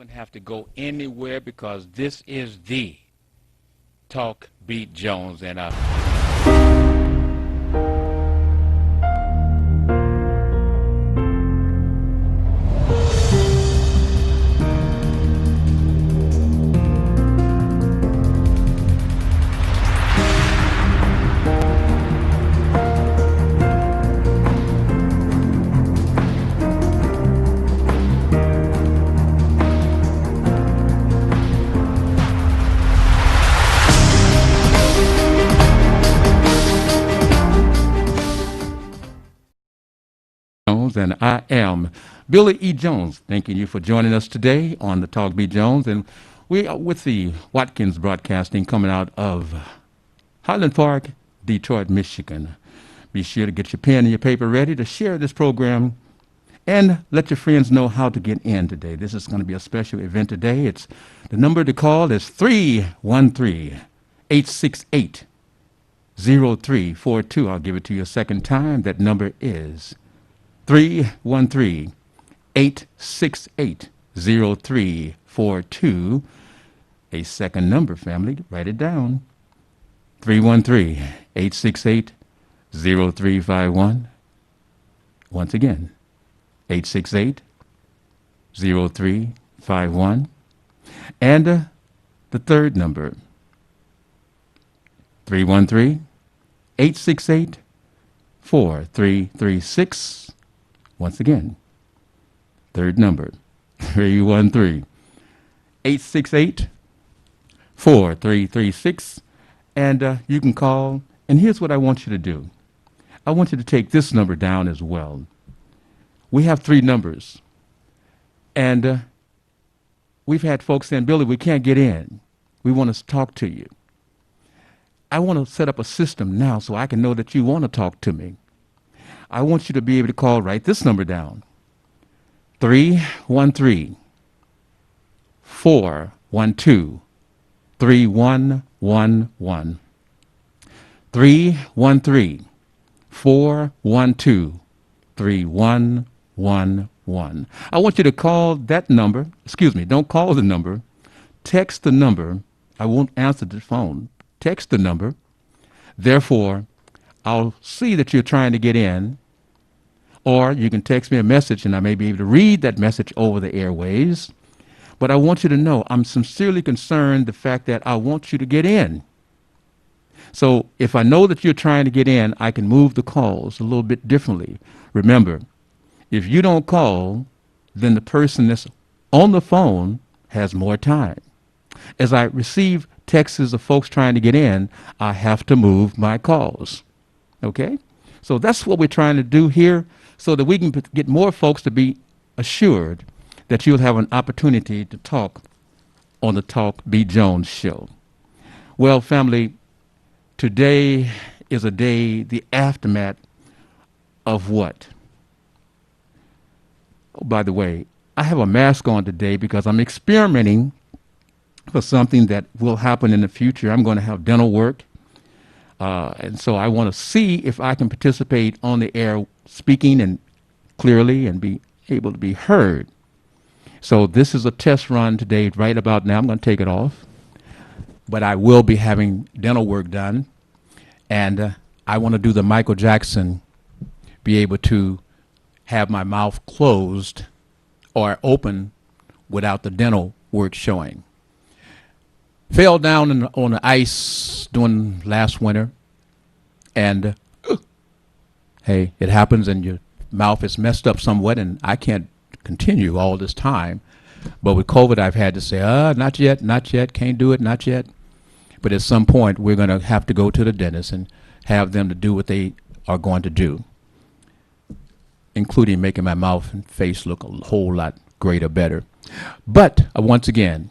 even have to go anywhere because this is the Talk Beat Jones. And I am Billy E. Jones, thanking you for joining us today on the Talk Beat Jones. And we are with the Watkins Broadcasting coming out of Highland Park, Detroit, Michigan. Be sure to get your pen and your paper ready to share this program and let your friends know how to get in today. This is going to be a special event today. It's the number to call is 313-868-0342. I'll give it to you a second time. That number is 313-868-0342. A second number, family. Write it down. 313-868-0351. Once again, 868-0351. And the third number, 313-868-4336. Once again, third number, 313-868-4336. And you can call. And here's what I want you to do. I want you to take this number down as well. We have three numbers. And we've had folks saying, Billy, we can't get in. We want to talk to you. I want to set up a system now so I can know that you want to talk to me. I want you to be able to call, write this number down. 313-412-3111. 313-412-3111. I want you to call that number. Excuse me, don't call the number. Text the number. I won't answer the phone. Text the number. Therefore, I'll see that you're trying to get in, or you can text me a message and I may be able to read that message over the airways. But I want you to know I'm sincerely concerned the fact that I want you to get in. So if I know that you're trying to get in, I can move the calls a little bit differently. Remember, if you don't call, then the person that's on the phone has more time. As I receive texts of folks trying to get in, I have to move my calls. Okay? So that's what we're trying to do here so that we can get more folks to be assured that you'll have an opportunity to talk on the Talk Beat Jones show. Well, family, today is a day, the aftermath of what? Oh, by the way, I have a mask on today because I'm experimenting for something that will happen in the future. I'm going to have dental work. And so I want to see if I can participate on the air speaking and clearly and be able to be heard. So this is a test run today. Right about now, I'm going to take it off. But I will be having dental work done. And I want to do the Michael Jackson, be able to have my mouth closed or open without the dental work showing. Fell down on the ice during last winter, and hey, it happens, and your mouth is messed up somewhat, and I can't continue all this time. But with COVID, I've had to say, not yet, can't do it, not yet. But at some point, we're going to have to go to the dentist and have them to do what they are going to do, including making my mouth and face look a whole lot greater, better. But once again,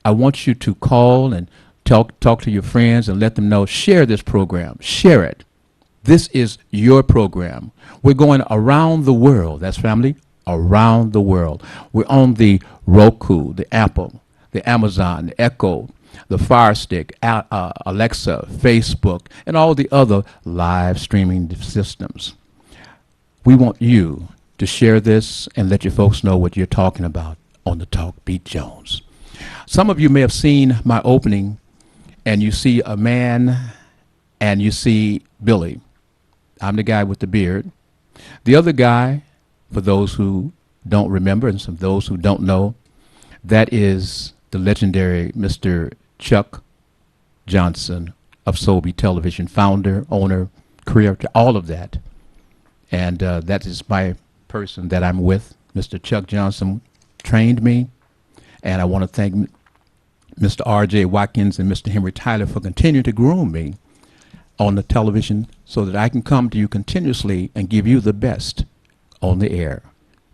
I want you to call and talk to your friends and let them know, share this program, share it. This is your program. We're going around the world. That's family, around the world. We're on the Roku, the Apple, the Amazon, the Echo, the Fire Stick, Alexa, Facebook, and all the other live streaming systems. We want you to share this and let your folks know what you're talking about on the Talk Beat Jones. Some of you may have seen my opening, and you see a man and you see Billy. I'm the guy with the beard. The other guy, for those who don't remember and some those who don't know, that is the legendary Mr. Chuck Johnson of Sobe Television, founder, owner, creator, all of that. And that is my person that I'm with. Mr. Chuck Johnson trained me, and I want to thank Mr. R.J. Watkins and Mr. Henry Tyler for continuing to groom me on the television so that I can come to you continuously and give you the best on the air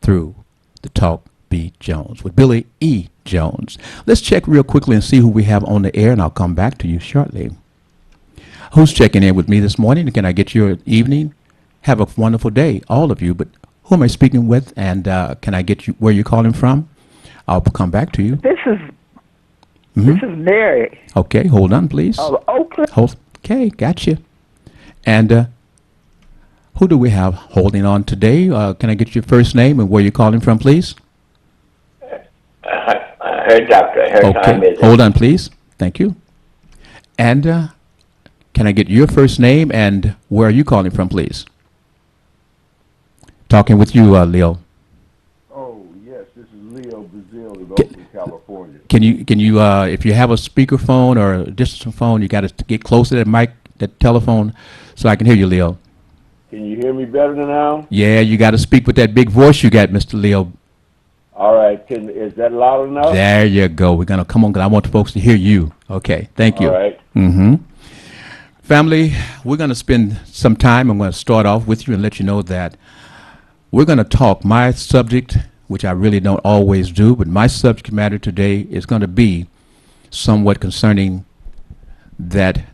through the Talk Beat Jones with Billy E. Jones. Let's check real quickly and see who we have on the air, and I'll come back to you shortly. Who's checking in with me this morning? Can I get your evening? Have a wonderful day, all of you. But who am I speaking with? And can I get you where you're calling from? I'll come back to you. This is Mary. Okay, hold on, please. Of Oakland. Okay, gotcha. And who do we have holding on today? Can I get your first name and where you're calling from, please? Her doctor. Her time is. Hold on, please. Thank you. And can I get your first name and where are you calling from, please? Talking with you, Leo. Oh, yes, this is Leo Brazil in Oakland, California. Can you, if you have a speakerphone or a distant phone, you got to get closer to that mic, that telephone, so I can hear you, Leo. Can you hear me better now? Yeah, you got to speak with that big voice you got, Mr. Leo. All right, is that loud enough? There you go. We're going to come on, because I want the folks to hear you. Okay, thank you. All right. Mm-hmm. Family, we're going to spend some time. I'm going to start off with you and let you know that we're going to talk. My subject, which I really don't always do, but my subject matter today is going to be somewhat concerning that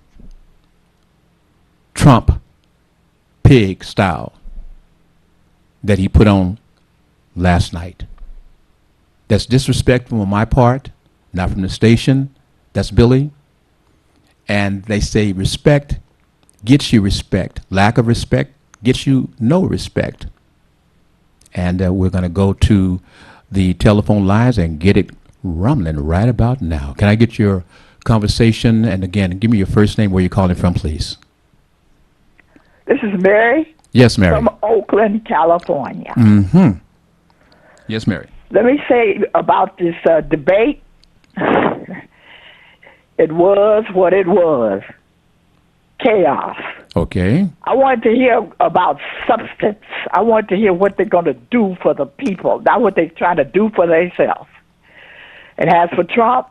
Trump pig style that he put on last night. That's disrespectful on my part, not from the station. That's Billy. And they say respect gets you respect. Lack of respect gets you no respect. And we're going to go to the telephone lines and get it rumbling right about now. Can I get your conversation? And again, give me your first name, where you're calling from, please. This is Mary. Yes, Mary. From Oakland, California. Mm-hmm. Yes, Mary. Let me say about this debate. It was what it was. Chaos. Okay. I wanted to hear about substance. I wanted to hear what they're going to do for the people, not what they're trying to do for themselves. And as for Trump,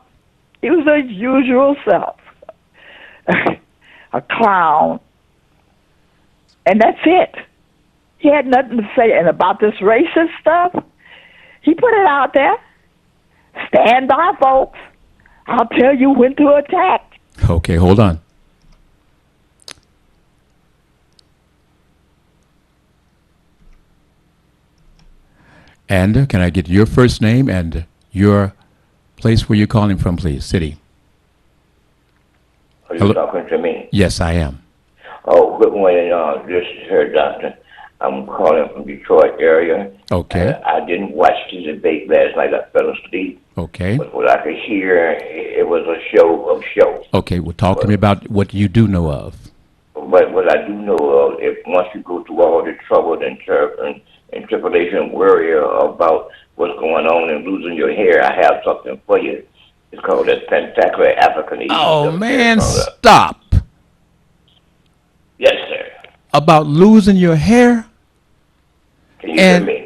he was his usual self. A clown. And that's it. He had nothing to say. And about this racist stuff, he put it out there. Stand by, folks. I'll tell you when to attack. Okay, hold on. And can I get your first name and your place where you're calling from, please? City. Are you Hello? talking to me? Yes, I am. Oh, good morning. This is her doctor. I'm calling from Detroit area. Okay. I didn't watch the debate last night. I fell asleep. Okay. But what I could hear, it was a show of shows. Okay, well, talk to me about what you do know of. But what I do know of, if once you go through all the trouble and tribulation and worry about what's going on and losing your hair, I have something for you. It's called a Spectacular African. Oh, man, stop. Yes, sir. About losing your hair? Can you hear me?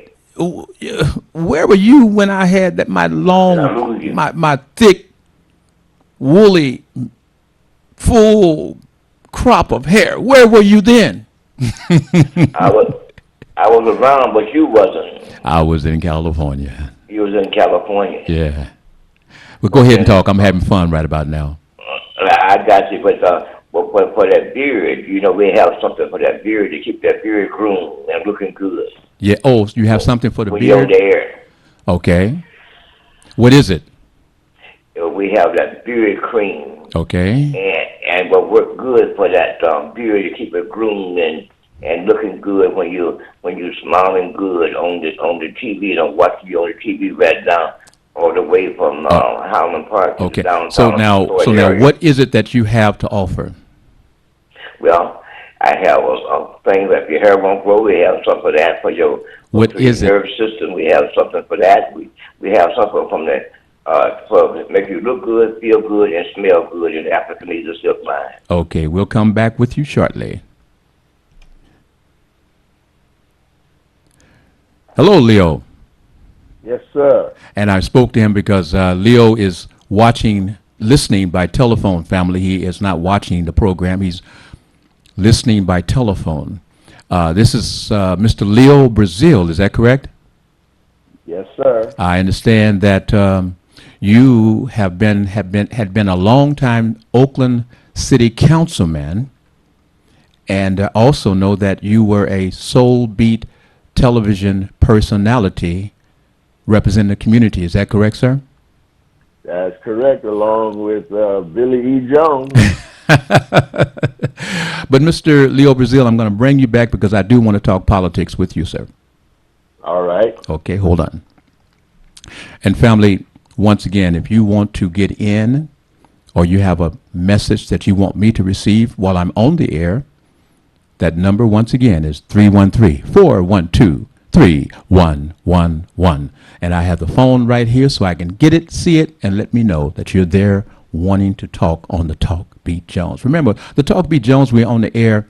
Where were you when I had that my long, my thick, woolly, full crop of hair? Where were you then? I was around, but you wasn't. I was in California. You was in California. Yeah. Well, go ahead and talk. I'm having fun right about now. I got you, but for that beard, you know, we have something for that beard to keep that beard groomed and looking good. Yeah. Oh, you have something for the when you're beard? there. Okay. What is it? We have that beard cream. Okay. And what work good for that beard to keep it groomed and looking good when you're smiling good on the TV and watching you on the TV right now away from Highland Park in Okay. downtown. So now, Detroit area. what is it that you have to offer? Well, I have a thing that if your hair won't grow, we have something for that for your What is it? nervous system. We have something for that. We have something from the for make you look good, feel good, and smell good in the African Asia silk line. Okay, we'll come back with you shortly. Hello, Leo. Yes, sir. And I spoke to him because Leo is listening by telephone, family. He is not watching the program. He's listening by telephone. This is Mr. Leo Brazil. Is that correct? Yes, sir. I understand that you had been a long time Oakland City Councilman, and also know that you were a Soul Beat television personality representing the community. Is that correct, sir? That's correct, along with Billy E. Jones. But Mr. Leo Brazil, I'm going to bring you back because I do want to talk politics with you, sir. All right. Okay, hold on. And family, once again, if you want to get in or you have a message that you want me to receive while I'm on the air, that number once again is 313-412-3111. And I have the phone right here so I can get it, see it, and let me know that you're there wanting to talk on the Talk Beat Jones. Remember, the Talk Beat Jones, we're on the air.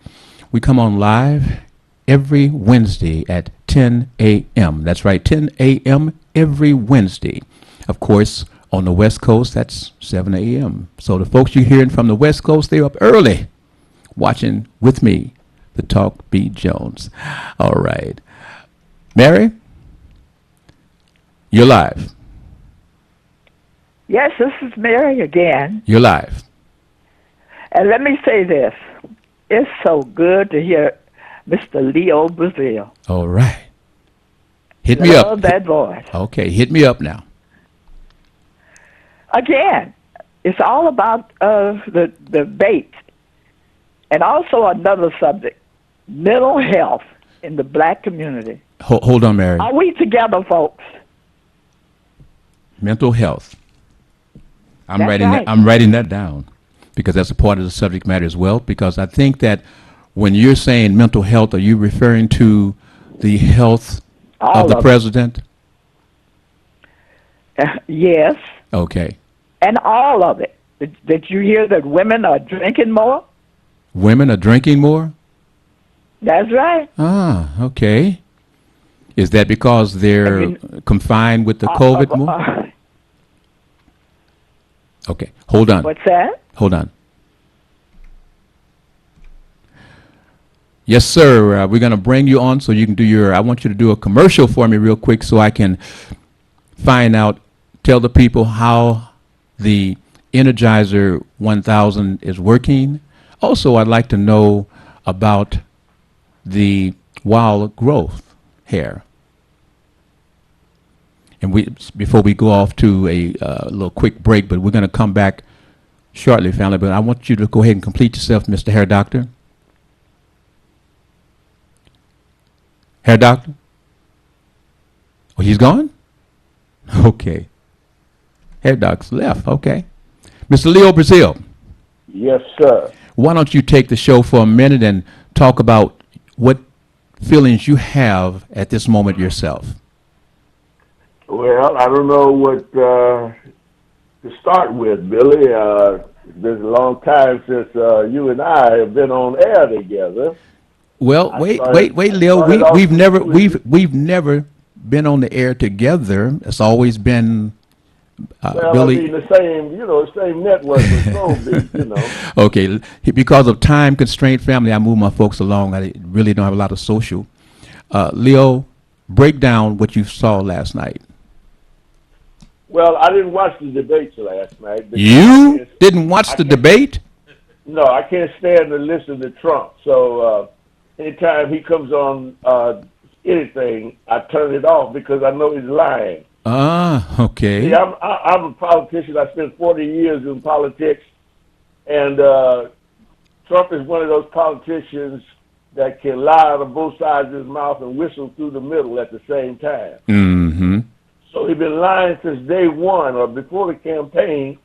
We come on live every Wednesday at 10 a.m. That's right, 10 a.m. every Wednesday. Of course, on the West Coast, that's 7 a.m. So the folks you're hearing from the West Coast, they're up early watching with me, the Talk Beat Jones. All right. Mary, you're live. Yes, this is Mary again. You're live. And let me say this. It's so good to hear Mr. Leo Brazil. All right. Hit me up. Love that voice. Okay, hit me up now. Again, it's all about the debate. And also another subject, mental health in the black community. Hold on, Mary. Are we together, folks? Mental health. I'm That's writing right. I'm writing that down because that's a part of the subject matter as well. Because I think that when you're saying mental health, are you referring to the health All of the of it. president? Yes, Okay. and all of it. Did you hear that women are drinking more? Women are drinking more? That's right. Ah, okay. Is that because they're confined with the COVID more? Okay, hold on. What's that? Hold on. Yes, sir. We're going to bring you on so you can do I want you to do a commercial for me real quick so I can find out, tell the people how the Energizer 1000 is working. Also, I'd like to know about the wild growth hair. And before we go off to a little quick break, but we're going to come back shortly, family. But I want you to go ahead and complete yourself, Mr. Hair Doctor. Hair Doctor? Oh, he's gone? Okay. Hair Doc's left. Okay. Mr. Leo Brazil, Yes, sir. why don't you take the show for a minute and talk about what feelings you have at this moment yourself? Well, I don't know what to start with, Billy. It's been a long time since you and I have been on air together. Well, wait, Leo. We've never been on the air together. It's always been Well, Billy. I mean, the same network with Soul Beat, Okay, because of time constraint, family, I move my folks along. I really don't have a lot of social. Leo, break down what you saw last night. Well, I didn't watch the debates last night. because You didn't watch the debate? No, I can't stand to listen to Trump. So anytime he comes on anything, I turn it off because I know he's lying. Ah, okay. See, I'm a politician. I spent 40 years in politics, and Trump is one of those politicians that can lie out of both sides of his mouth and whistle through the middle at the same time. Mm-hmm. So he's been lying since day one or before the campaign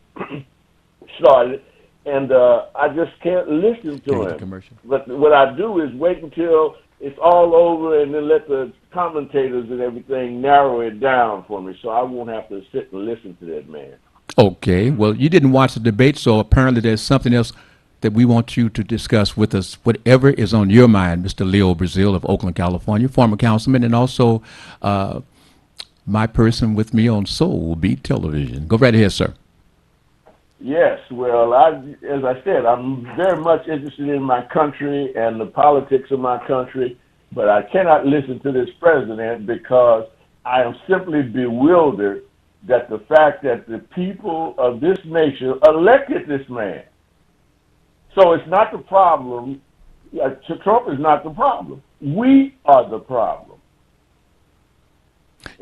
started, and I just can't listen to him. Commercial. But what I do is wait until it's all over and then let the commentators and everything narrow it down for me so I won't have to sit and listen to that man. Okay. Well, you didn't watch the debate, so apparently there's something else that we want you to discuss with us. Whatever is on your mind, Mr. Leo Brazil of Oakland, California, former councilman, and also my person with me on Soul Beat Television. Go right ahead, sir. Yes, well, as I said, I'm very much interested in my country and the politics of my country, but I cannot listen to this president because I am simply bewildered that the fact that the people of this nation elected this man. So it's not the problem. Trump is not the problem. We are the problem.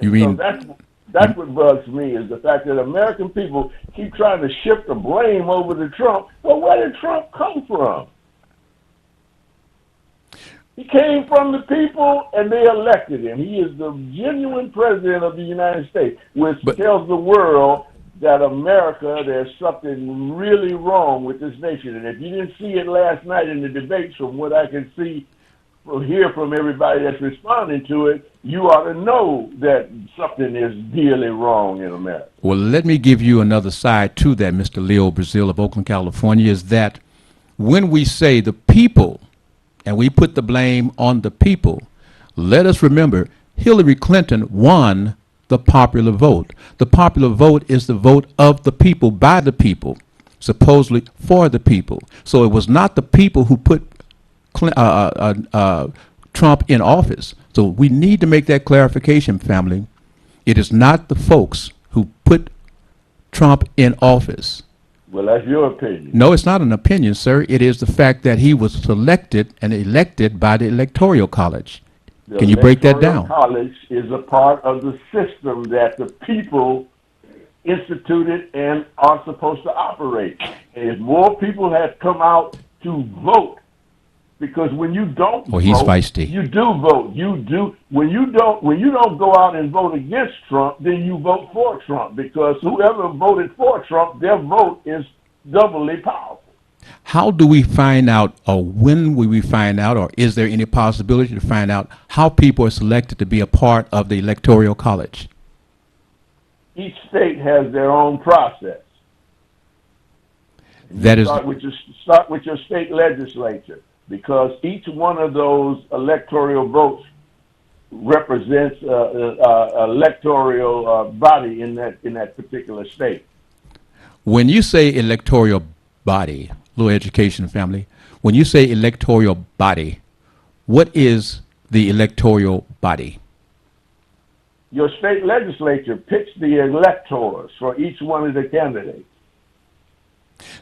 You mean? So that's what bugs me is the fact that American people keep trying to shift the blame over to Trump. Well, where did Trump come from? He came from the people, and they elected him. He is the genuine president of the United States, which tells the world that America, there's something really wrong with this nation. And if you didn't see it last night in the debates, from what I can see or hear from everybody that's responding to it, you ought to know that something is really wrong in America. Well, let me give you another side to that, Mr. Leo Brazil of Oakland, California, is that when we say the people and we put the blame on the people, let us remember Hillary Clinton won the popular vote. The popular vote is the vote of the people, by the people, supposedly for the people. So it was not the people who put Trump in office. So we need to make that clarification, family. It is not the folks who put Trump in office. Well, that's your opinion. No, it's not an opinion, sir. It is the fact that he was selected and elected by the Electoral College. Can you break that down? The Electoral College is a part of the system that the people instituted and are supposed to operate. And if more people had come out to vote, because when you don't vote, he's feisty. You do vote. You do. When you don't go out and vote against Trump, then you vote for Trump, because whoever voted for Trump, their vote is doubly powerful. How do we find out, or when will we find out, or is there any possibility to find out how people are selected to be a part of the Electoral College? Each state has their own process. That is start with your state legislature, because each one of those electoral votes represents an electoral body in that particular state. When you say electoral body, little education family, when you say electoral body, what is the electoral body? Your state legislature picks the electors for each one of the candidates.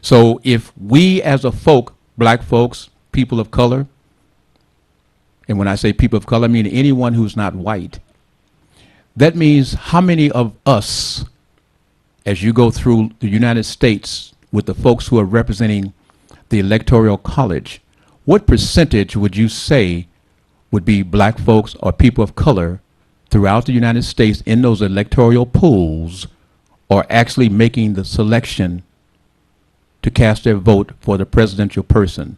So if we as a folk, black folks, people of color, and when I say people of color, I mean anyone who's not white, that means how many of us, as you go through the United States with the folks who are representing the Electoral College, what percentage would you say would be black folks or people of color throughout the United States in those electoral pools, or actually making the selection to cast their vote for the presidential person?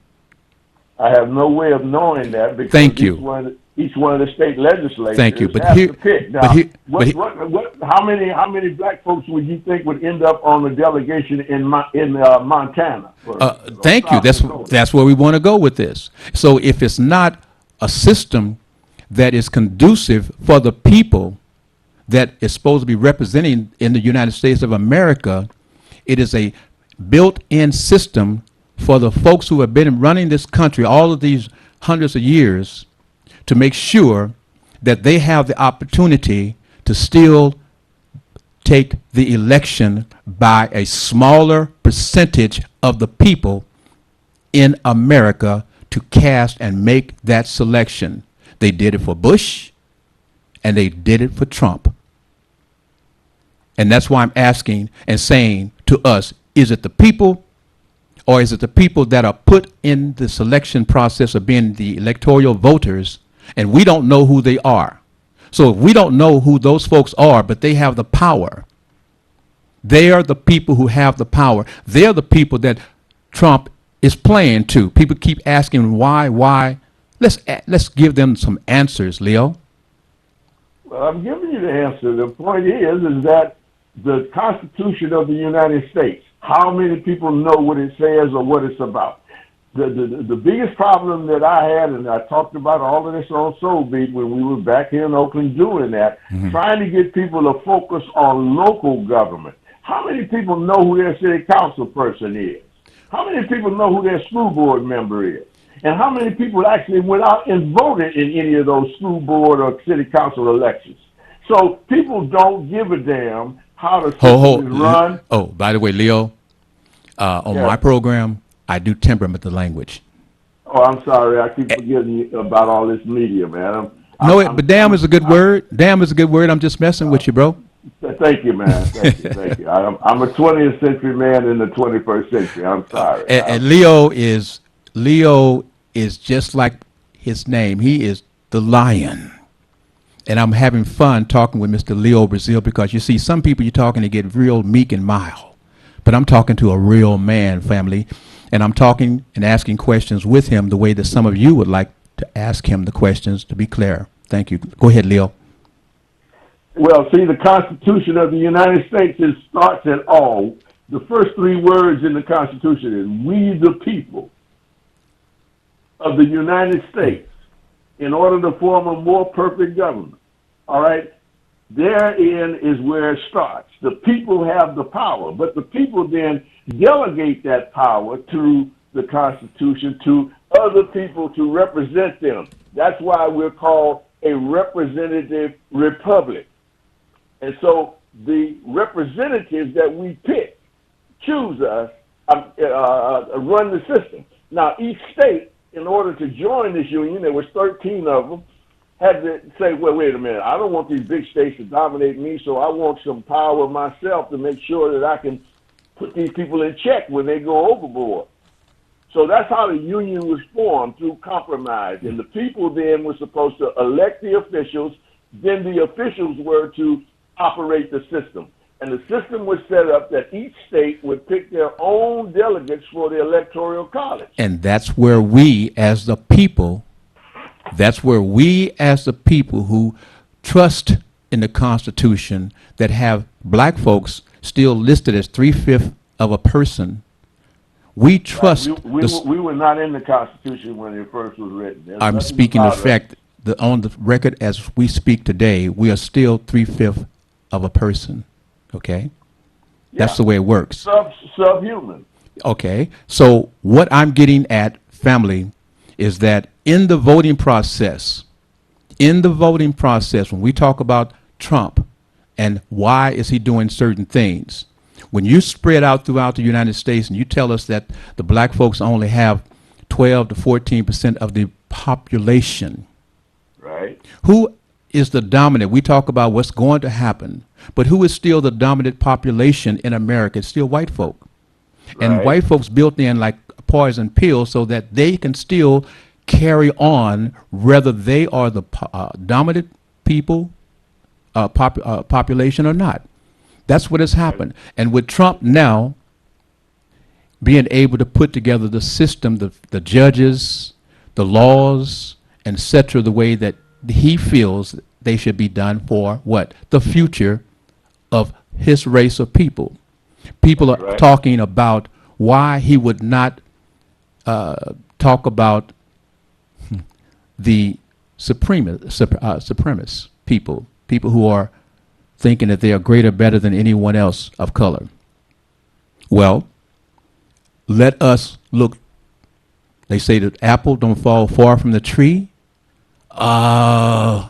I have no way of knowing that, because Thank you. Each one of the state legislatures Thank you. But has here, to pick. Now, how many black folks would you think would end up on the delegation in Montana? Thank you. That's where we want to go with this. So if it's not a system that is conducive for the people that is supposed to be representing in the United States of America, it is a built-in system for the folks who have been running this country all of these hundreds of years to make sure that they have the opportunity to still take the election by a smaller percentage of the people in America to cast and make that selection. They did it for Bush, and they did it for Trump. And that's why I'm asking and saying to us, is it the people, or is it the people that are put in the selection process of being the electoral voters, and we don't know who they are? So we don't know who those folks are, but they have the power. They are the people who have the power. They're the people that Trump is playing to. People keep asking why. Let's give them some answers, Leo. Well, I'm giving you the answer. The point is that the Constitution of the United States, how many people know what it says or what it's about? The biggest problem that I had, and I talked about all of this on Soul Beat when we were back here in Oakland doing that, trying to get people to focus on local government. How many people know who their city council person is? How many people know who their school board member is? And how many people actually went out and voted in any of those school board or city council elections? So people don't give a damn how the system is run. Oh, by the way, Leo, on my program, I do temperament the language. Oh, I'm sorry. I keep forgetting you about all this media, man. But damn is a good word. Damn is a good word. I'm just messing with you, bro. Thank you, man. Thank you. I'm a 20th century man in the 21st century. I'm sorry. And Leo is just like his name. He is the lion. And I'm having fun talking with Mr. Leo Brazil because you see, some people you're talking to get real meek and mild. But I'm talking to a real man, family. And I'm talking and asking questions with him the way that some of you would like to ask him the questions, to be clear. Thank you. Go ahead, Leo. Well, see, the Constitution of the United States starts at all. The first three words in the Constitution is, we the people of the United States, in order to form a more perfect government. All right? Therein is where it starts. The people have the power, but the people then delegate that power to the Constitution to other people to represent them. That's why we're called a representative republic. And so the representatives that we pick choose us, run the system. Now, each state, in order to join this union, there was 13 of them, had to say, well, wait a minute, I don't want these big states to dominate me, so I want some power myself to make sure that I can put these people in check when they go overboard. So that's how the union was formed, through compromise. And the people then were supposed to elect the officials, then the officials were to operate the system. And the system was set up that each state would pick their own delegates for the electoral college. And that's where we as the people who trust in the Constitution, that have black folks still listed as 3/5 of a person, we trust. We were not in the Constitution when it first was written. I'm speaking the fact that on the record as we speak today, we are still 3/5 of a person. Okay? That's the way it works. Subhuman. Okay. So what I'm getting at, family, is that in the voting process, when we talk about Trump and why is he doing certain things, when you spread out throughout the United States and you tell us that the black folks only have 12 to 14% of the population, right? Who is the dominant? We talk about what's going to happen, but who is still the dominant population in America? It's still white folk. Right. And white folks built in like poison pills so that they can still carry on, whether they are the dominant people, population or not. That's what has happened. And with Trump now being able to put together the system, the judges, the laws, and etc., the way that he feels they should be done for what? The future of his race of people. People are talking about why he would not talk about the supremacist people who are thinking that they are greater, better than anyone else of color. Well, let us look. They say that apple don't fall far from the tree. Why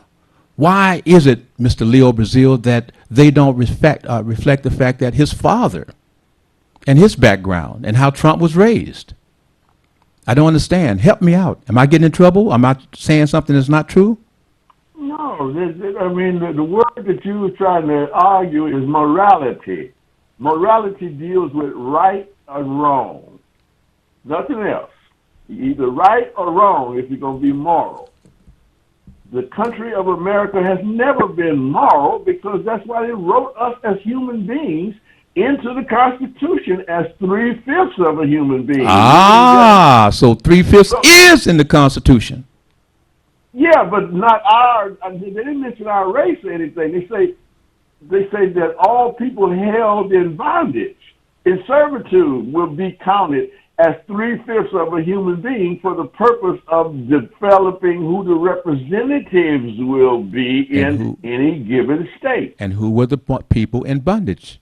is it, Mr. Leo Brazil, that they don't reflect the fact that his father and his background and how Trump was raised? I don't understand. Help me out. Am I getting in trouble? Am I saying something that's not true? No, I mean, the word that you were trying to argue is morality. Morality deals with right or wrong. Nothing else. You're either right or wrong if you're going to be moral. the country of America has never been moral because that's why they wrote us as human beings into the Constitution as 3/5 of a human being. Ah, so 3/5 is in the Constitution. Yeah, but not our. They didn't mention our race or anything. They say that all people held in bondage, in servitude, will be counted as 3/5 of a human being for the purpose of developing who the representatives will be in any given state. And who were the people in bondage?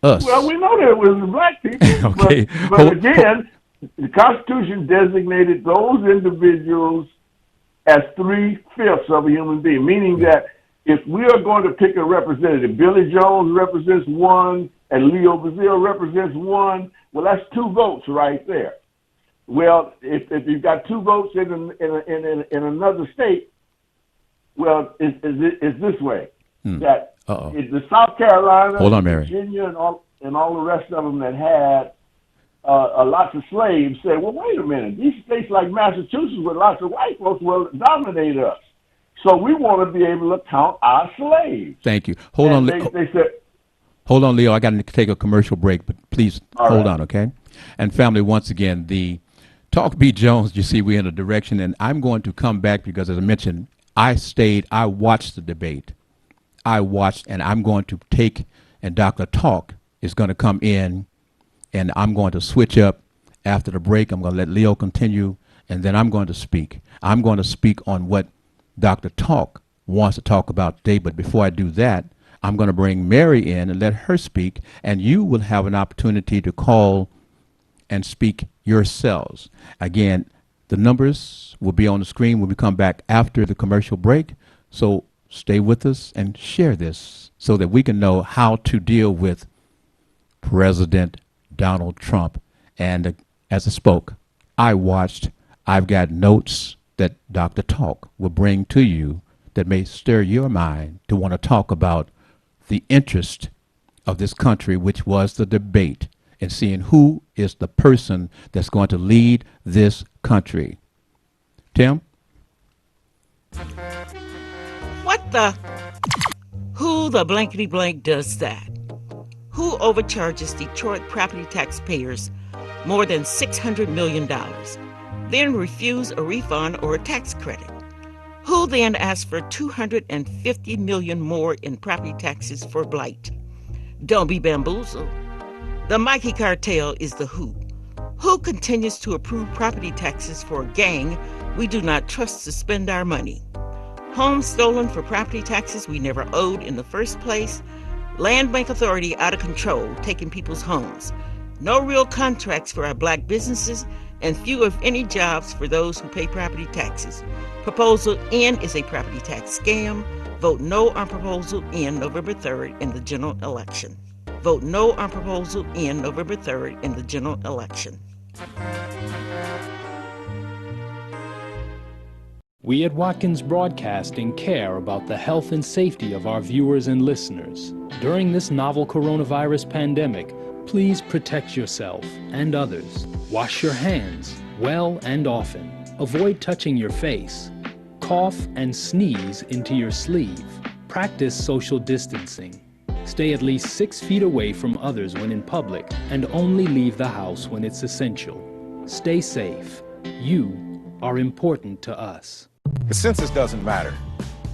Us. Well, we know that it was black people. Okay. But again, the Constitution designated those individuals as 3/5 of a human being, meaning that if we are going to pick a representative, Billy Jones represents one and Leo Brazil represents one, well, that's 2 votes right there. Well, if you've got 2 votes in another state, well, it's this way. That the South Carolina, Hold on, Mary. Virginia, and all the rest of them that had lots of slaves said, well, wait a minute. These states like Massachusetts with lots of white folks will dominate us. So we want to be able to count our slaves. Thank you. Hold on. They said, hold on, Leo. I got to take a commercial break, but please hold right on, okay? And family, once again, the Talk B. Jones, you see, we're in a direction, and I'm going to come back because, as I mentioned, I watched the debate. And I'm going to take, and Dr. Talk is going to come in, and I'm going to switch up after the break. I'm going to let Leo continue, and then I'm going to speak. I'm going to speak on what Dr. Talk wants to talk about today, but before I do that, I'm going to bring Mary in and let her speak, and you will have an opportunity to call and speak yourselves. Again, the numbers will be on the screen when we come back after the commercial break, so stay with us and share this so that we can know how to deal with President Donald Trump. And as I spoke, I've got notes that Dr. Talk will bring to you that may stir your mind to want to talk about the interest of this country, which was the debate, and seeing who is the person that's going to lead this country. Tim? Who the blankety blank does that? Who overcharges Detroit property taxpayers more than $600 million, then refuse a refund or a tax credit? Who then asks for $250 million more in property taxes for blight? Don't be bamboozled. The Mikey cartel is the who. Who continues to approve property taxes for a gang we do not trust to spend our money? Homes stolen for property taxes we never owed in the first place. Land Bank Authority out of control, taking people's homes. No real contracts for our black businesses, and few if any jobs for those who pay property taxes. Proposal N is a property tax scam. Vote no on Proposal N November 3rd in the general election. Vote no on Proposal N November 3rd in the general election. We at Watkins Broadcasting care about the health and safety of our viewers and listeners. During this novel coronavirus pandemic, please protect yourself and others. Wash your hands well and often. Avoid touching your face. Cough and sneeze into your sleeve. Practice social distancing. Stay at least 6 feet away from others when in public, and only leave the house when it's essential. Stay safe. You are important to us. The census doesn't matter.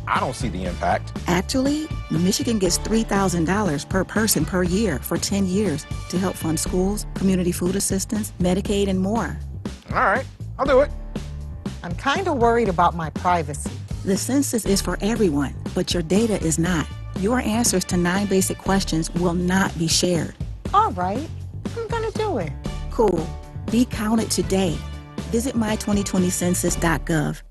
I don't see the impact. Actually, Michigan gets $3,000 per person per year for 10 years to help fund schools, community food assistance, Medicaid, and more. All right, I'll do it. I'm kind of worried about my privacy. The census is for everyone, but your data is not. Your answers to 9 basic questions will not be shared. All right, I'm gonna do it. Cool. Be counted today. Visit my2020census.gov.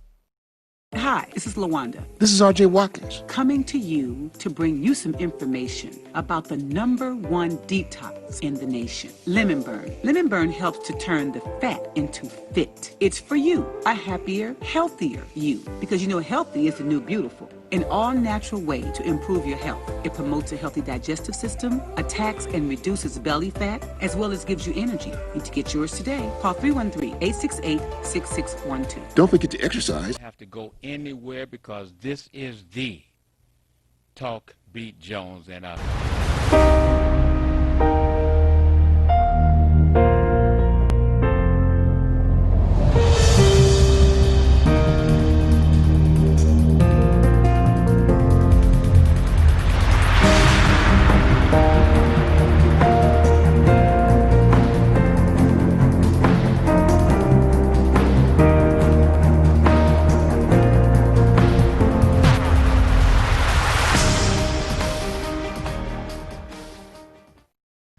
Hi, this is LaWanda. This is RJ Watkins. Coming to you to bring you some information about the #1 detox in the nation, Lemon Burn. Lemon Burn helps to turn the fat into fit. It's for you, a happier, healthier you, because you know healthy is the new beautiful. an all-natural way to improve your health. It promotes a healthy digestive system, attacks and reduces belly fat, as well as gives you energy. And to get yours today, call 313-868-6612. Don't forget to exercise. Have to go anywhere because this is the Talk Beat Jones and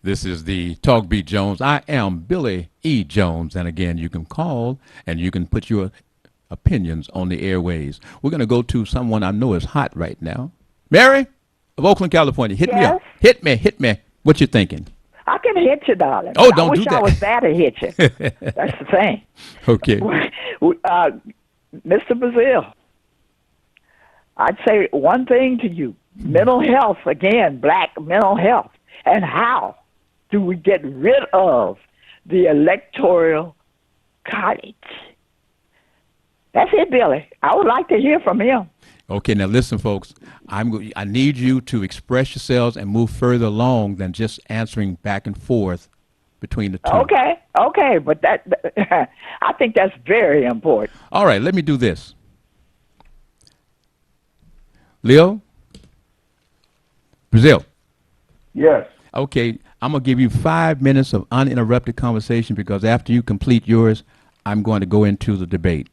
This is the Talk Beat Jones. I am Billy E. Jones. And again, you can call and you can put your opinions on the airways. We're going to go to someone I know is hot right now. Mary of Oakland, California. Hit me up. Hit me. What you thinking? I can hit you, darling. Oh, don't do that. I wish I was there to hit you. That's the thing. Okay. Mr. Brazil, I'd say one thing to you. Mental health, again, black mental health. And how do we get rid of the electoral college? That's it, Billy. I would like to hear from him. Okay, now listen, folks. I need you to express yourselves and move further along than just answering back and forth between the two. Okay, but that I think that's very important. All right, let me do this. Leo? Brazil? Yes. Okay, I'm going to give you 5 minutes of uninterrupted conversation because after you complete yours, I'm going to go into the debate.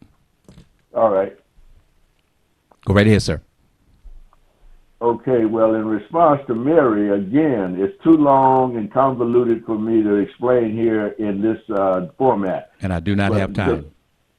All right. Go right ahead, sir. Okay, well, in response to Mary, again, it's too long and convoluted for me to explain here in this format. And I do not have time.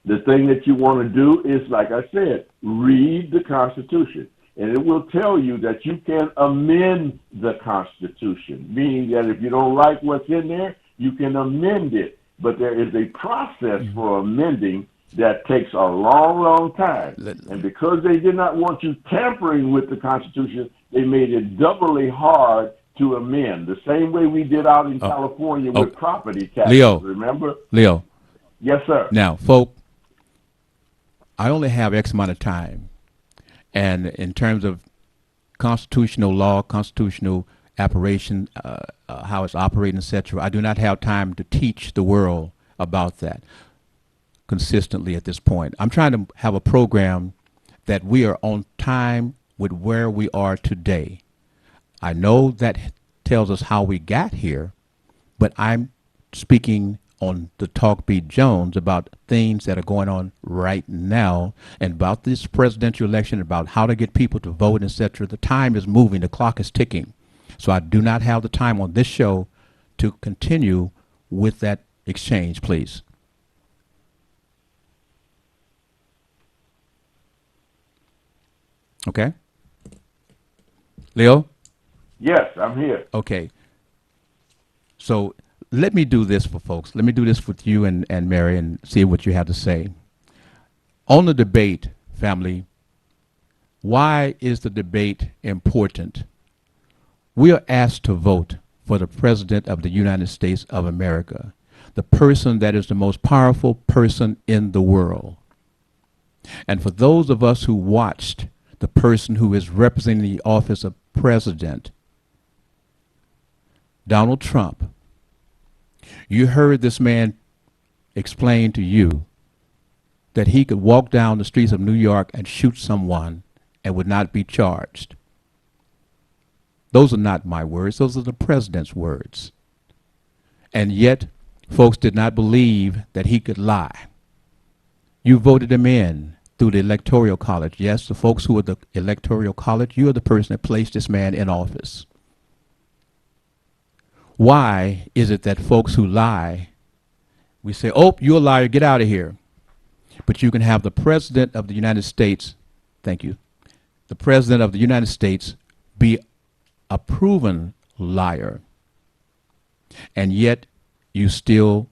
The thing that you want to do is, like I said, read the Constitution. And it will tell you that you can amend the Constitution, meaning that if you don't like what's in there, you can amend it. But there is a process for amending that takes a long, long time. And because they did not want you tampering with the Constitution, they made it doubly hard to amend, the same way we did out in California with property taxes. Leo, remember? Leo. Yes, sir. Now, folk, I only have X amount of time. And in terms of constitutional law, constitutional operation, how it's operating, etc., I do not have time to teach the world about that consistently at this point. I'm trying to have a program that we are on time with where we are today. I know that tells us how we got here, but I'm speaking on the Talk Beat Jones about things that are going on right now and about this presidential election, about how to get people to vote, etc. The time is moving. The clock is ticking. So I do not have the time on this show to continue with that exchange, please. Okay? Leo? Yes, I'm here. Okay. So let me do this for folks. Let me do this with you and Mary and see what you have to say. On the debate, family, why is the debate important? We are asked to vote for the President of the United States of America, the person that is the most powerful person in the world. And for those of us who watched the person who is representing the office of President, Donald Trump, you heard this man explain to you that he could walk down the streets of New York and shoot someone and would not be charged. Those are not my words. Those are the president's words. And yet, folks did not believe that he could lie. You voted him in through the Electoral College. Yes, the folks who are the Electoral College, you are the person that placed this man in office. Why is it that folks who lie, we say, oh, you're a liar, get out of here. But you can have the President of the United States, thank you, the President of the United States be a proven liar, and yet you still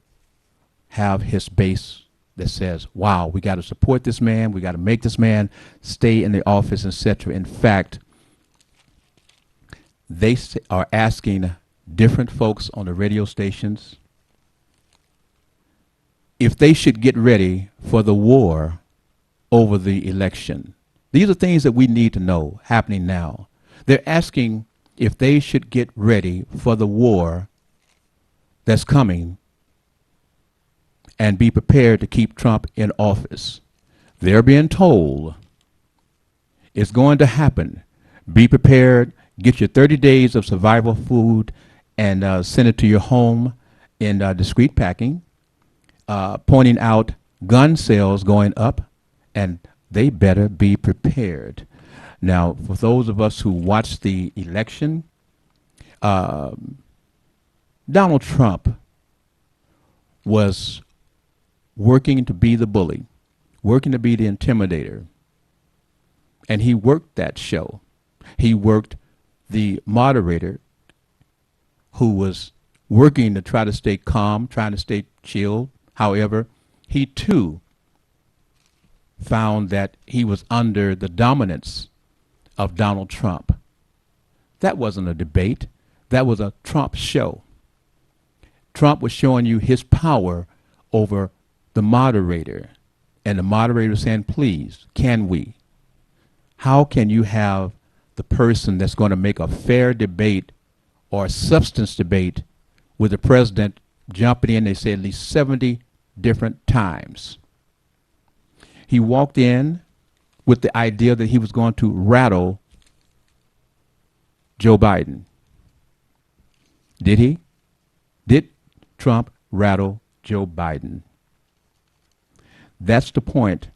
have his base that says, wow, we got to support this man, we got to make this man stay in the office, etc. In fact, they are asking different folks on the radio stations if they should get ready for the war over the election. These are things that we need to know happening now. They're asking if they should get ready for the war that's coming and be prepared to keep Trump in office. They're being told it's going to happen. Be prepared, get your 30 days of survival food, and send it to your home in discreet packing, pointing out gun sales going up, and they better be prepared. Now, for those of us who watched the election, Donald Trump was working to be the bully, working to be the intimidator, and he worked that show. He worked the moderator who was working to try to stay calm, trying to stay chill. However, he too found that he was under the dominance of Donald Trump. That wasn't a debate. That was a Trump show. Trump was showing you his power over the moderator, and the moderator saying, please, can we? How can you have the person that's going to make a fair debate or a substance debate with the president jumping in, they say at least 70 different times? He walked in with the idea that he was going to rattle Joe Biden. Did he? Did Trump rattle Joe Biden? That's the point.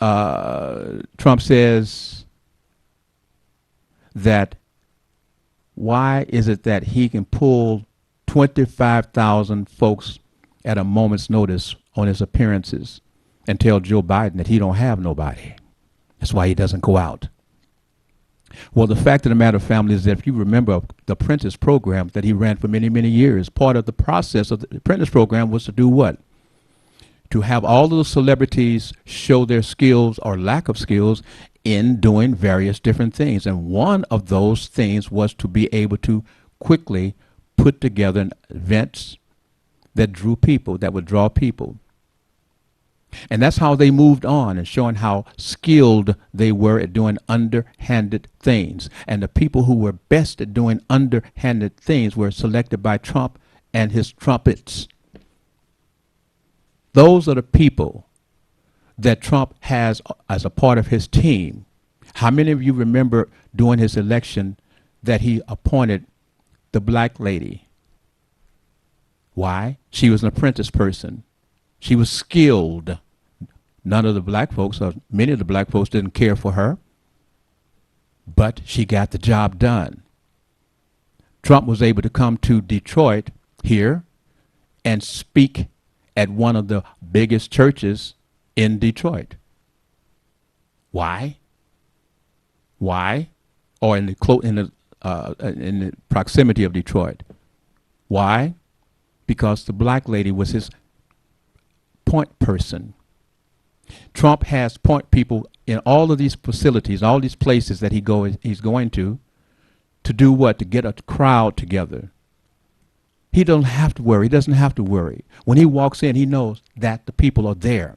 Trump says that why is it that he can pull 25,000 folks at a moment's notice on his appearances and tell Joe Biden that he don't have nobody? That's why he doesn't go out. Well, the fact of the matter, family, is that if you remember the Apprentice program that he ran for many, many years, part of the process of the Apprentice program was to do what? To have all of the celebrities show their skills or lack of skills in doing various different things. And one of those things was to be able to quickly put together events that drew people, that would draw people. And that's how they moved on and showing how skilled they were at doing underhanded things. And the people who were best at doing underhanded things were selected by Trump and his trumpets. Those are the people that Trump has as a part of his team. How many of you remember during his election that he appointed the black lady? Why? She was an apprentice person. She was skilled. None of the black folks, or many of the black folks, didn't care for her, but she got the job done. Trump was able to come to Detroit here and speak at one of the biggest churches in Detroit. Why? Why? Or in the proximity of Detroit. Why? Because the black lady was his point person. Trump has point people in all of these facilities, all these places that he's going to do what? To get a crowd together. He doesn't have to worry. He doesn't have to worry. When he walks in, he knows that the people are there.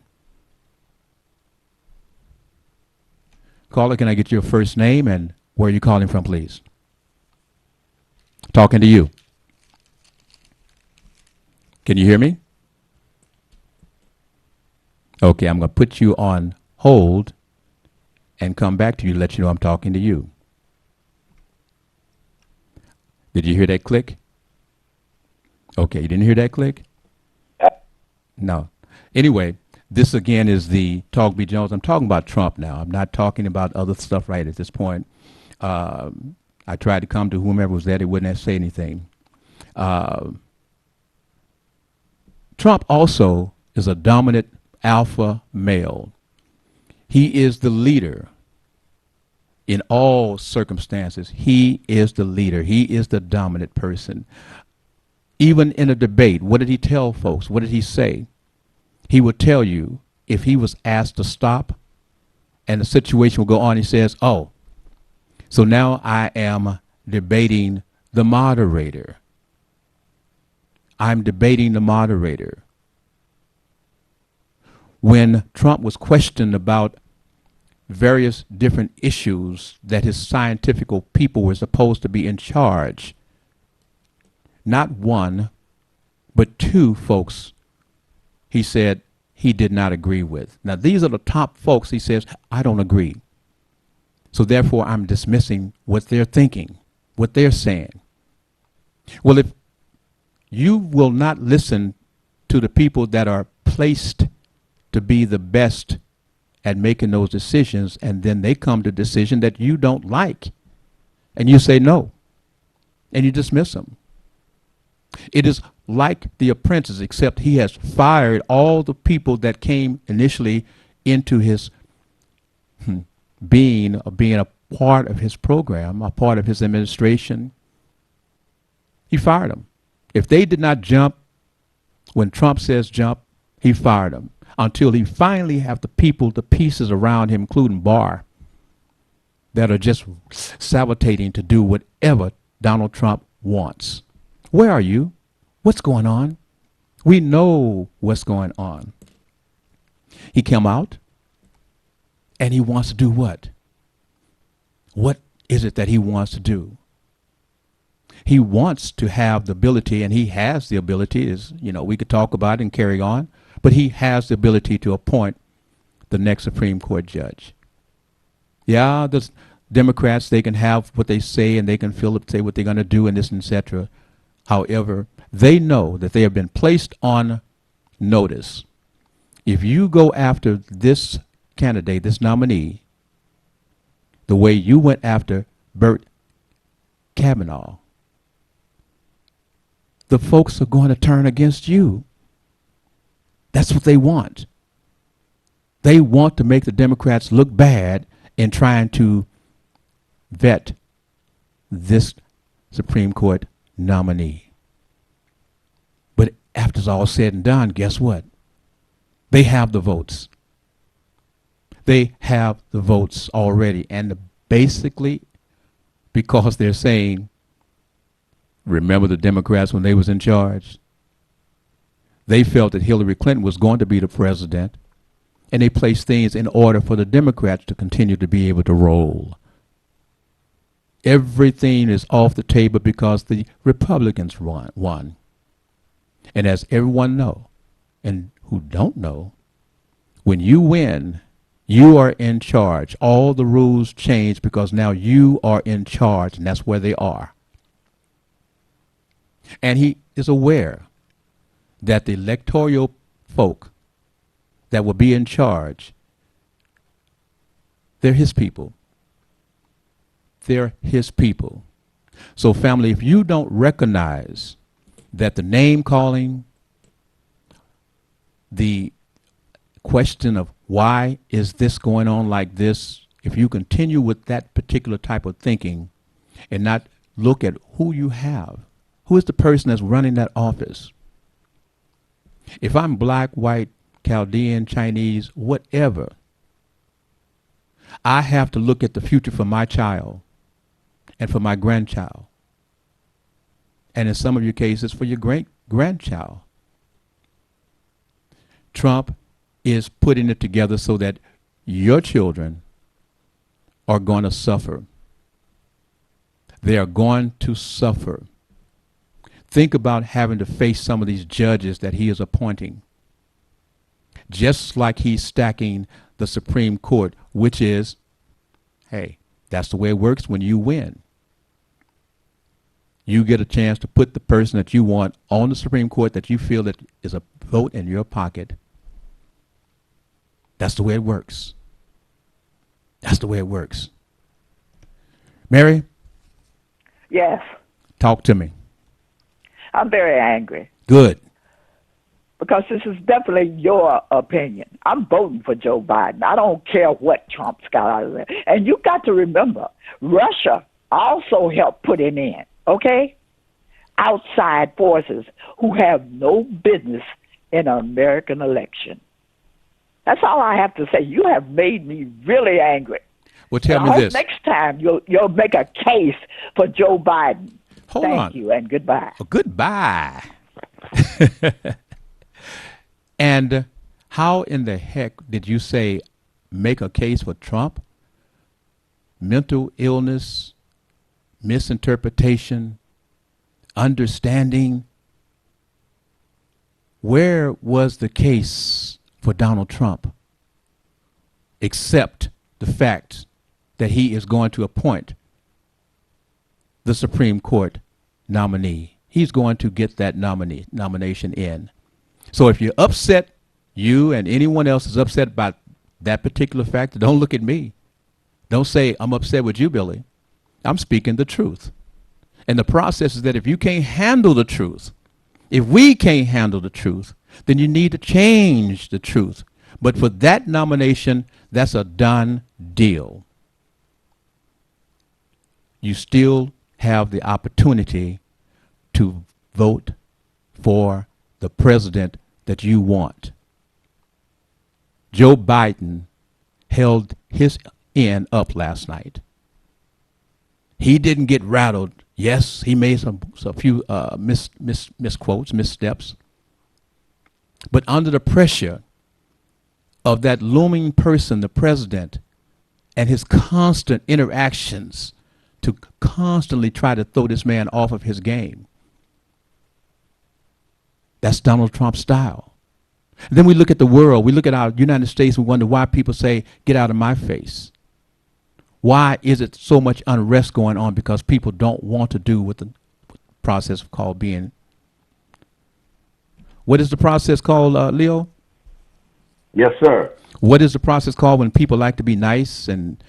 Caller, can I get your first name and where are you calling from, please? Talking to you. Can you hear me? Okay, I'm going to put you on hold and come back to you to let you know I'm talking to you. Did you hear that click? Okay, you didn't hear that click? No. Anyway, this again is the Talk B. Jones. I'm talking about Trump now. I'm not talking about other stuff right at this point. I tried to come to whomever was there. They wouldn't have to say anything. Trump also is a dominant alpha male. He is the leader in all circumstances. He is the leader. He is the dominant person. Even in a debate, what did he tell folks? What did he say? he would tell you if he was asked to stop and the situation will go on, he says, oh, so now I am debating the moderator. I'm debating the moderator. When Trump was questioned about various different issues that his scientific people were supposed to be in charge, not one, but two folks, he said he did not agree with. Now, these are the top folks. He says, I don't agree. So therefore, I'm dismissing what they're thinking, what they're saying. Well, if you will not listen to the people that are placed to be the best at making those decisions, and then they come to a decision that you don't like, and you say no, and you dismiss them. It is like The Apprentice, except he has fired all the people that came initially into his being a part of his program, a part of his administration. He fired them. If they did not jump when Trump says jump, he fired them until he finally have the people, the pieces around him, including Barr, that are just sabotating to do whatever Donald Trump wants. Where are you? What's going on? We know what's going on. He came out and he wants to do what? What is it that he wants to do? He wants to have the ability, and he has the ability, is, we could talk about it and carry on, but he has the ability to appoint the next Supreme Court judge. Yeah, the Democrats, they can have what they say and they can say what they're going to do and this and etc. However, they know that they have been placed on notice. If you go after this candidate, this nominee, the way you went after Brett Kavanaugh, the folks are going to turn against you. That's what they want. They want to make the Democrats look bad in trying to vet this Supreme Court nominee. But after it's all said and done, guess what? They have the votes. They have the votes already. And basically, because they're saying, remember the Democrats when they was in charge? They felt that Hillary Clinton was going to be the president, and they placed things in order for the Democrats to continue to be able to roll. Everything is off the table because the Republicans won. And as everyone know, and who don't know, when you win, you are in charge. All the rules change because now you are in charge, and that's where they are. And he is aware that the electoral folk that will be in charge, they're his people. They're his people. So family, if you don't recognize that the name calling, the question of why is this going on like this, if you continue with that particular type of thinking and not look at who you have, who is the person that's running that office? If I'm black, white, Chaldean, Chinese, whatever, I have to look at the future for my child and for my grandchild. And in some of your cases, for your great-grandchild. Trump is putting it together so that your children are going to suffer. They are going to suffer. Think about having to face some of these judges that he is appointing. Just like he's stacking the Supreme Court, which is, hey, that's the way it works when you win. You get a chance to put the person that you want on the Supreme Court that you feel that is a vote in your pocket. That's the way it works. That's the way it works. Mary? Yes. Talk to me. I'm very angry. Good. Because this is definitely your opinion. I'm voting for Joe Biden. I don't care what Trump's got out of it. And you got to remember, Russia also helped put him in, okay? Outside forces who have no business in an American election. That's all I have to say. You have made me really angry. Well, tell I me hope this. next time you'll make a case for Joe Biden. Hold Thank on. you and goodbye. Oh, goodbye. And how in the heck did you say make a case for Trump? Mental illness, misinterpretation, understanding. Where was the case for Donald Trump except the fact that he is going to appoint the Supreme Court nominee? He's going to get that nomination in. So if you're upset, you and anyone else is upset about that particular fact, don't look at me. Don't say, I'm upset with you, Billy. I'm speaking the truth. And the process is that if you can't handle the truth, if we can't handle the truth, then you need to change the truth. But for that nomination, that's a done deal. You still have the opportunity to vote for the president that you want. Joe Biden held his end up last night. He didn't get rattled. Yes, he made a few misquotes, missteps. But under the pressure of that looming person, the president, and his constant interactions to constantly try to throw this man off of his game, that's Donald Trump's style. And then we look at the world. We look at our United States. We wonder why people say, get out of my face. Why is it so much unrest going on? Because people don't want to do what the process called being. What is the process called, Leo? Yes, sir. What is the process called when people like to be nice and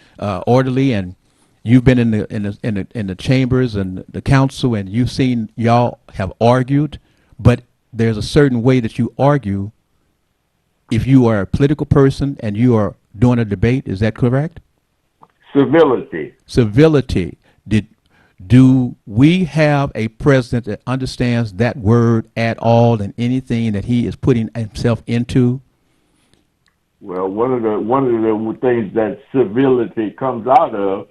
orderly? And you've been in the chambers and the council, and you've seen y'all have argued, but there's a certain way that you argue if you are a political person and you are doing a debate. Is that correct? Civility. Civility. Do we have a president that understands that word at all and anything that he is putting himself into? Well, one of the things that civility comes out of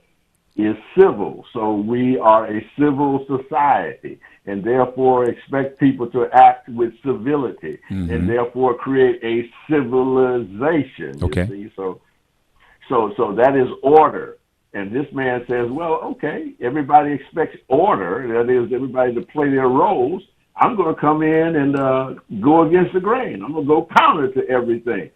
is civil. So we are a civil society, and therefore expect people to act with civility, and therefore create a civilization. Okay. You see? So that is order. And this man says, well, okay, everybody expects order. That is, everybody to play their roles. I'm going to come in and go against the grain. I'm going to go counter to everything.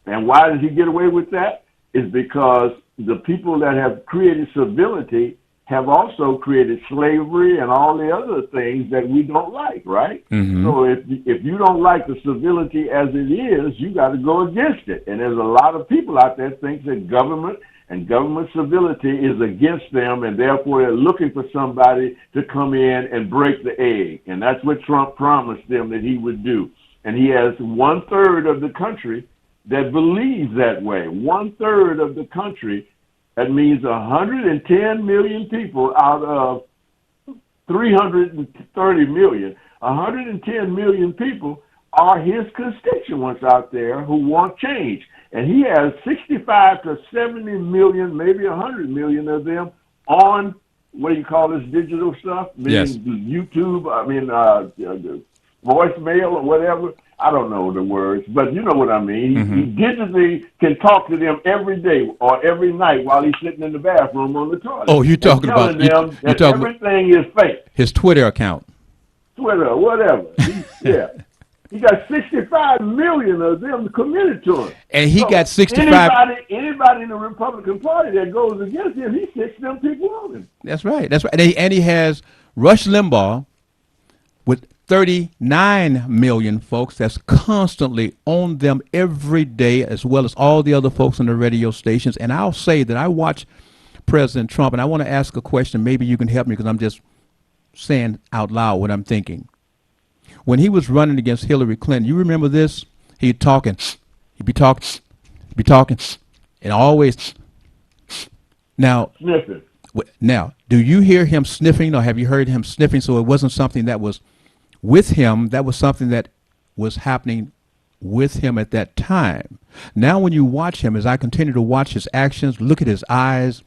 And why does he get away with that? Is because the people that have created civility have also created slavery and all the other things that we don't like, right? So if you don't like the civility as it is, you got to go against it. And there's a lot of people out there think that government and government civility is against them, and therefore they're looking for somebody to come in and break the egg. And that's what Trump promised them that he would do. And he has 1/3 of the country that believes that way. 1/3 of the country. That means 110 million people out of 330 million. 110 million people are his constituents out there who want change. And he has 65 to 70 million, maybe 100 million of them on, what do you call this digital stuff? Yes. YouTube, voicemail or whatever. I don't know the words, but you know what I mean. He digitally can talk to them every day or every night while he's sitting in the bathroom on the toilet. Oh, you're talking about them that everything is fake. His Twitter account. Twitter, whatever. Yeah. He got 65 million of them committed to him. And he got 65. Anybody in the Republican Party that goes against him, he sticks them people on him. That's right. That's right. And he has Rush Limbaugh with 39 million folks that's constantly on them every day, as well as all the other folks on the radio stations. And I'll say that I watch President Trump, and I want to ask a question. Maybe you can help me because I'm just saying out loud what I'm thinking. When he was running against Hillary Clinton, you remember this? He'd be talking, and always. Now, sniffing. Now, do you hear him sniffing, or have you heard him sniffing? So it wasn't something that was with him. That was something that was happening with him at that time. Now, when you watch him, as I continue to watch his actions, look at his eyes,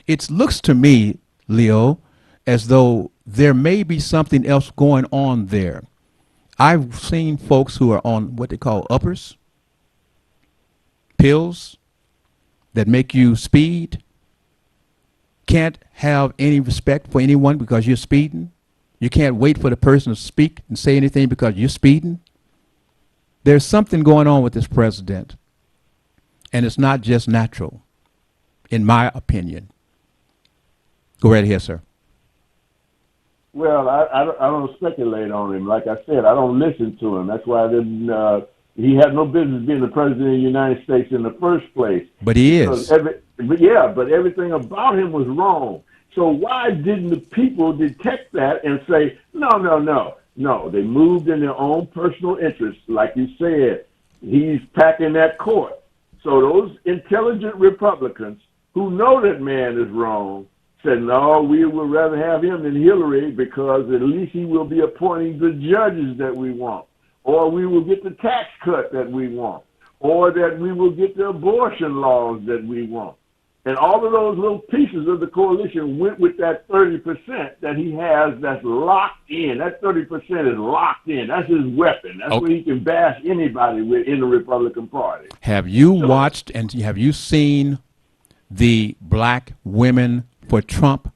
it looks to me, Leo, as though there may be something else going on there. I've seen folks who are on what they call uppers, pills that make you speed, can't have any respect for anyone because you're speeding. You can't wait for the person to speak and say anything because you're speeding. There's something going on with this president, and it's not just natural, in my opinion. Go right ahead, sir. Well, I don't speculate on him. Like I said, I don't listen to him. That's why I didn't. He had no business being the president of the United States in the first place. But he is. But everything about him was wrong. So why didn't the people detect that and say, no, they moved in their own personal interests. Like you said, he's packing that court. So those intelligent Republicans who know that man is wrong said, no, we would rather have him than Hillary because at least he will be appointing the judges that we want, or we will get the tax cut that we want, or that we will get the abortion laws that we want. And all of those little pieces of the coalition went with that 30% that he has that's locked in. That 30% is locked in. That's his weapon. That's what he can bash anybody with in the Republican Party. Have you watched and have you seen the black women for Trump?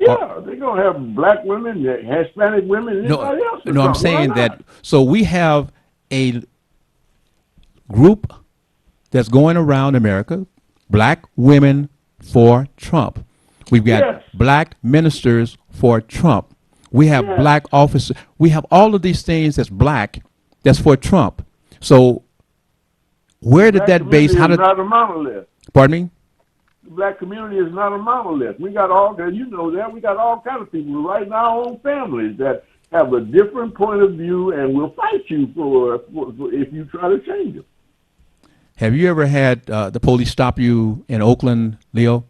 Yeah, they're going to have black women, Hispanic women, and anybody else. No, I'm saying that. So we have a group that's going around America, black women for Trump. We've got black ministers for Trump. We have black officers. We have all of these things that's black, that's for Trump. So where did that base? How did? Not a monolith. Pardon me? The black community is not a monolith. We got all that. You know that. We got all kinds of people right in our own families that have a different point of view and will fight you for if you try to change them. Have you ever had the police stop you in Oakland, Leo?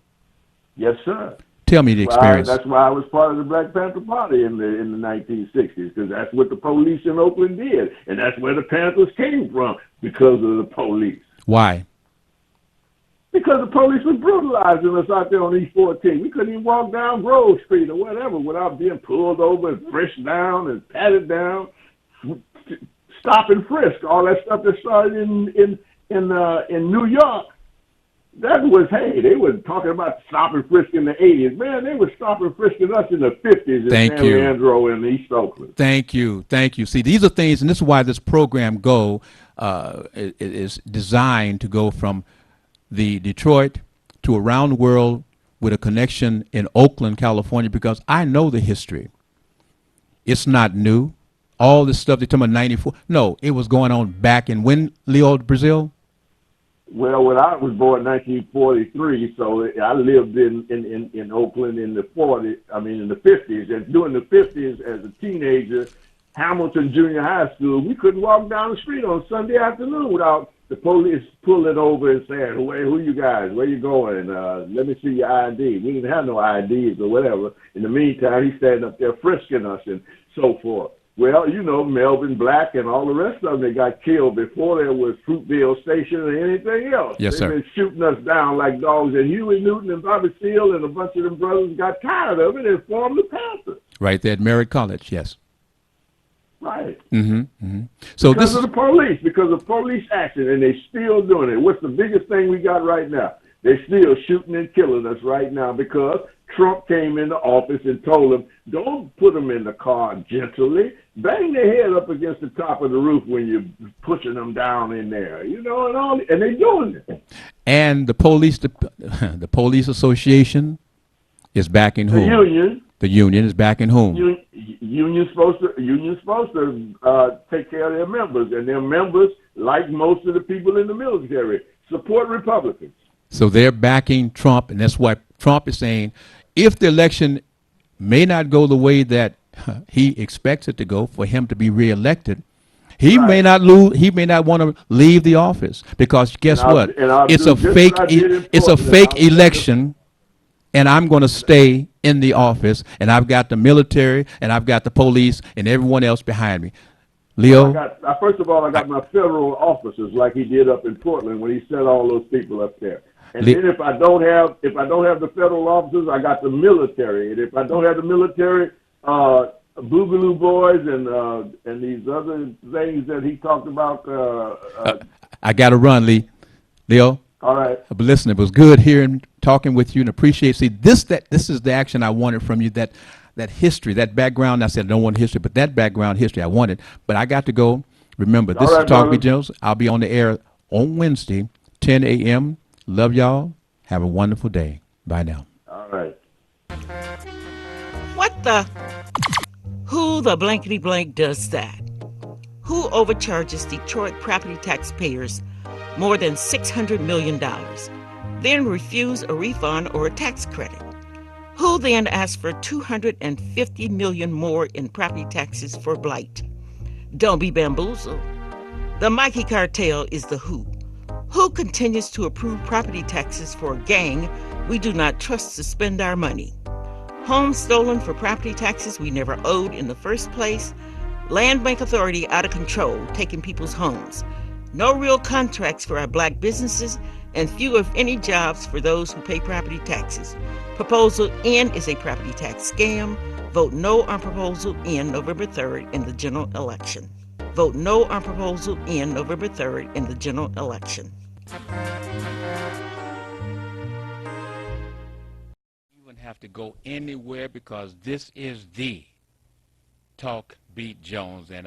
Yes, sir. Tell me the experience. That's why I was part of the Black Panther Party in the 1960s, because that's what the police in Oakland did, and that's where the Panthers came from, because of the police. Why? Because the police was brutalizing us out there on East 14. We couldn't even walk down Grove Street or whatever without being pulled over and frisked down and patted down, stop and frisk, all that stuff that started in New York. That was, hey, they were talking about stop and frisk in the 80s. Man, they were stop and frisking us in the 50s in San Leandro and East Oakland. Thank you. See, these are things, and this is why this program is designed to go from the Detroit to around the world with a connection in Oakland, California, because I know the history. It's not new. All this stuff they're talking about 94. No, it was going on back in when, Leo, Brazil? Well, when I was born in 1943, so I lived in Oakland in the 50s. And during the 50s, as a teenager, Hamilton Junior High School, we couldn't walk down the street on Sunday afternoon without the police pulling over and saying, "Hey, who you guys? Where you going? Let me see your ID." We didn't have no IDs or whatever. In the meantime, he's standing up there frisking us and so forth. Well, you know, Melvin Black and all the rest of them, they got killed before there was Fruitvale Station or anything else. Yes, sir. They've been shooting us down like dogs. And Huey Newton and Bobby Seale and a bunch of them brothers got tired of it and formed the Panthers. Right there at Merritt College, yes. Right. So because of the police, because of police action, and they're still doing it. What's the biggest thing we got right now? They're still shooting and killing us right now because Trump came into office and told them, don't put them in the car gently. Bang their head up against the top of the roof when you're pushing them down in there, you know, and they're doing it. And the police association is backing whom? The union. The union is backing whom? Union's supposed to take care of their members, and their members, like most of the people in the military, support Republicans. So they're backing Trump, and that's why Trump is saying, if the election may not go the way that he expects it to go for him to be reelected, he may not lose. He may not want to leave the office because guess what? It's a fake. It's a fake election, and I'm going to stay in the office, and I've got the military, and I've got the police, and everyone else behind me. Leo, First of all, I got my federal officers like he did up in Portland when he sent all those people up there. And then if I don't have the federal officers, I got the military. And if I don't have the military, Boogaloo Boys and these other things that he talked about. I got to run, Leo. All right. But listen, it was good hearing, talking with you, and appreciate. See, this is the action I wanted from you. That history, that background. I said I don't want history, but that background history I wanted. But I got to go. Remember, this is Talk Beat Jones. I'll be on the air on Wednesday, 10 a.m. Love y'all. Have a wonderful day. Bye now. All right. What the? Who the blankety blank does that? Who overcharges Detroit property taxpayers more than $600 million, then refuse a refund or a tax credit? Who then asks for $250 million more in property taxes for blight? Don't be bamboozled. The Mikey cartel is the who. Who continues to approve property taxes for a gang we do not trust to spend our money? Homes stolen for property taxes we never owed in the first place. Land Bank Authority out of control, taking people's homes. No real contracts for our black businesses, and few if any jobs for those who pay property taxes. Proposal N is a property tax scam. Vote no on Proposal N November 3rd in the general election. Vote no on Proposal N November 3rd in the general election. You wouldn't have to go anywhere because this is the Talk Beat Jones, and